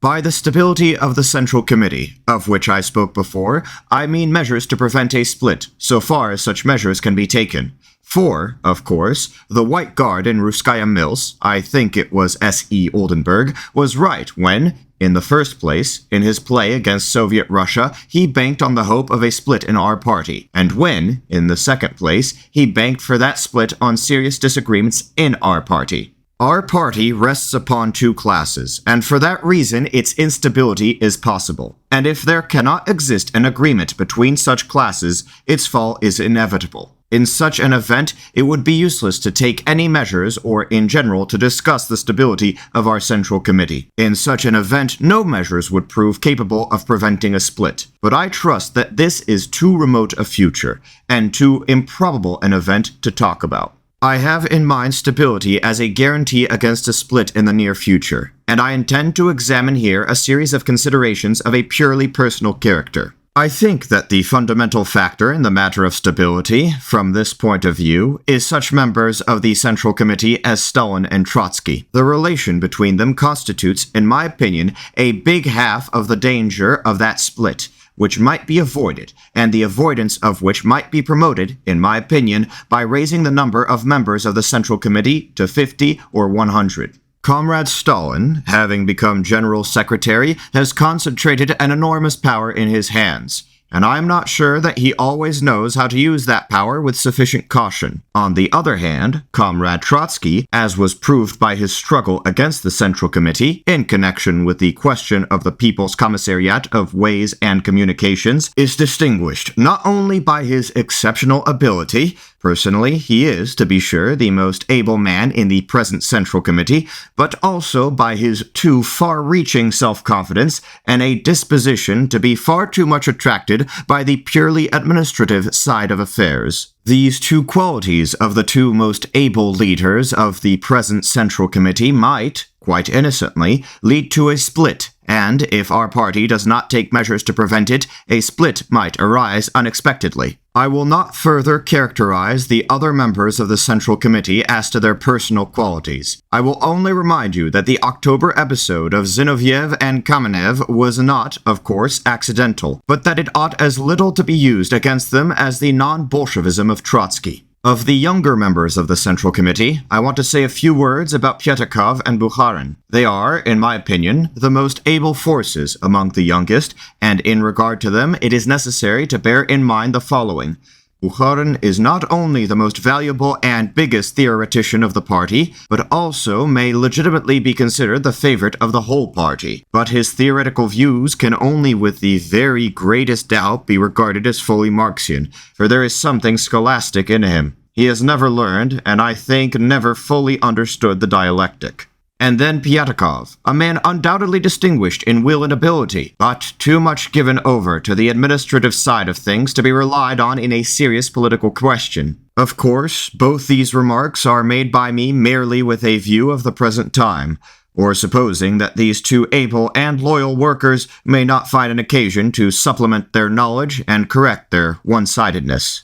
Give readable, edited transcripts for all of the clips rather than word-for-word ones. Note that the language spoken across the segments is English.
By the stability of the Central Committee, of which I spoke before, I mean measures to prevent a split, so far as such measures can be taken. For, of course, the White Guard in Russkaya Mills, I think it was S.E. Oldenburg, was right when, in the first place, in his play against Soviet Russia, he banked on the hope of a split in our party, and when, in the second place, he banked for that split on serious disagreements in our party. Our party rests upon two classes, and for that reason its instability is possible. And if there cannot exist an agreement between such classes, its fall is inevitable. In such an event, it would be useless to take any measures or, in general, to discuss the stability of our Central Committee. In such an event, no measures would prove capable of preventing a split. But I trust that this is too remote a future, and too improbable an event to talk about. I have in mind stability as a guarantee against a split in the near future, and I intend to examine here a series of considerations of a purely personal character. I think that the fundamental factor in the matter of stability, from this point of view, is such members of the Central Committee as Stalin and Trotsky. The relation between them constitutes, in my opinion, a big half of the danger of that split, which might be avoided, and the avoidance of which might be promoted, in my opinion, by raising the number of members of the Central Committee to 50 or 100. Comrade Stalin, having become General Secretary, has concentrated an enormous power in his hands, and I am not sure that he always knows how to use that power with sufficient caution. On the other hand, Comrade Trotsky, as was proved by his struggle against the Central Committee, in connection with the question of the People's Commissariat of Ways and Communications, is distinguished not only by his exceptional ability. Personally, he is, to be sure, the most able man in the present Central Committee, but also by his too far-reaching self-confidence and a disposition to be far too much attracted by the purely administrative side of affairs. These two qualities of the two most able leaders of the present Central Committee might, quite innocently, lead to a split, and if our party does not take measures to prevent it, a split might arise unexpectedly. I will not further characterize the other members of the Central Committee as to their personal qualities. I will only remind you that the October episode of Zinoviev and Kamenev was not, of course, accidental, but that it ought as little to be used against them as the non-Bolshevism of Trotsky. Of the younger members of the Central Committee, I want to say a few words about Piatakov and Bukharin. They are, in my opinion, the most able forces among the youngest, and in regard to them, it is necessary to bear in mind the following. Bukharin is not only the most valuable and biggest theoretician of the party, but also may legitimately be considered the favorite of the whole party. But his theoretical views can only with the very greatest doubt be regarded as fully Marxian, for there is something scholastic in him. He has never learned, and I think never fully understood the dialectic. And then Piatakov, a man undoubtedly distinguished in will and ability, but too much given over to the administrative side of things to be relied on in a serious political question. Of course, both these remarks are made by me merely with a view of the present time, or supposing that these two able and loyal workers may not find an occasion to supplement their knowledge and correct their one-sidedness.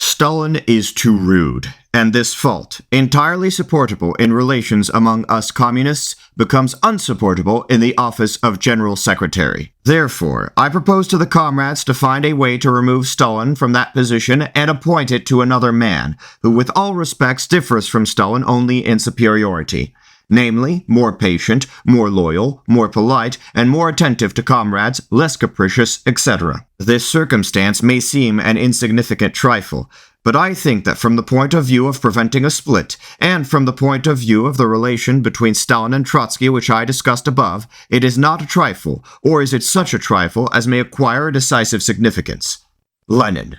Stalin is too rude, and this fault, entirely supportable in relations among us communists, becomes unsupportable in the office of General Secretary. Therefore, I propose to the comrades to find a way to remove Stalin from that position and appoint it to another man, who with all respects differs from Stalin only in superiority. Namely, more patient, more loyal, more polite, and more attentive to comrades, less capricious, etc. This circumstance may seem an insignificant trifle, but I think that from the point of view of preventing a split, and from the point of view of the relation between Stalin and Trotsky which I discussed above, it is not a trifle, or is it such a trifle as may acquire a decisive significance. Lenin.